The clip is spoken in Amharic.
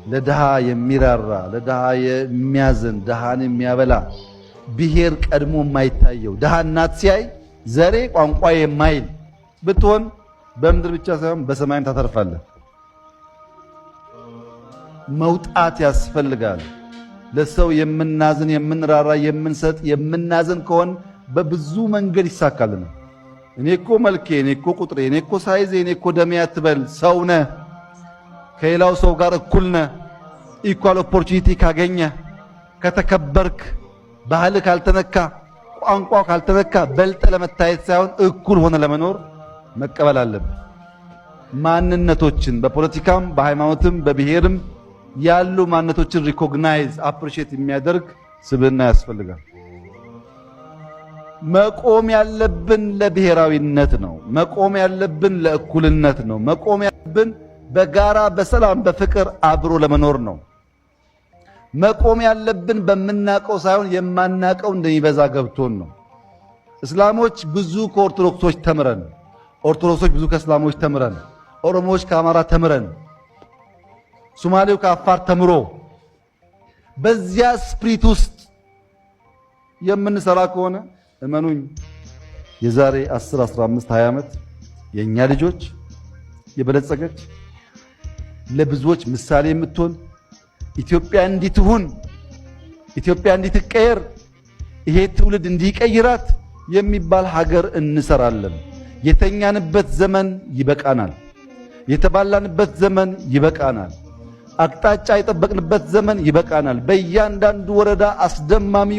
ለድሃ የሚራራ ለድሃ የሚያዝን ድሃን የሚያበላ ብሔር ቀድሞ የማይታየው ድሃ እናት ሲያይ ዘሬ ቋንቋ የማይል ብትሆን በምድር ብቻ ሳይሆን በሰማይም ታተርፋለህ። መውጣት ያስፈልጋል። ለሰው የምናዝን የምንራራ የምንሰጥ የምናዝን ከሆን በብዙ መንገድ ይሳካልናል። እኔኮ መልኬ እኔኮ ቁጥሬ እኔኮ ሳይዜ እኔኮ ደሜ አትበል። ሰው ነህ፣ ከሌላው ሰው ጋር እኩል ነህ። ኢኳል ኦፖርቹኒቲ ካገኘ ከተከበርክ፣ ባህል ካልተነካ፣ ቋንቋ ካልተነካ በልጠ ለመታየት ሳይሆን እኩል ሆነ ለመኖር መቀበል አለብን። ማንነቶችን በፖለቲካም በሃይማኖትም በብሔርም ያሉ ማንነቶችን ሪኮግናይዝ አፕሪሺየት የሚያደርግ ስብዕና ያስፈልጋል። መቆም ያለብን ለብሔራዊነት ነው። መቆም ያለብን ለእኩልነት ነው። መቆም ያለብን በጋራ በሰላም በፍቅር አብሮ ለመኖር ነው። መቆም ያለብን በምናቀው ሳይሆን የማናቀው እንደሚበዛ ገብቶን ነው። እስላሞች ብዙ ከኦርቶዶክሶች ተምረን፣ ኦርቶዶክሶች ብዙ ከእስላሞች ተምረን፣ ኦሮሞዎች ከአማራ ተምረን፣ ሶማሌው ከአፋር ተምሮ በዚያ ስፕሪት ውስጥ የምንሰራ ከሆነ እመኑኝ የዛሬ 10 15 20 ዓመት የኛ ልጆች የበለጸገች ለብዙዎች ምሳሌ የምትሆን ኢትዮጵያ እንዲትሁን ኢትዮጵያ እንዲትቀየር ይሄ ትውልድ እንዲቀይራት የሚባል ሀገር እንሰራለን። የተኛንበት ዘመን ይበቃናል። የተባላንበት ዘመን ይበቃናል። አቅጣጫ የጠበቅንበት ዘመን ይበቃናል። በእያንዳንዱ ወረዳ አስደማሚ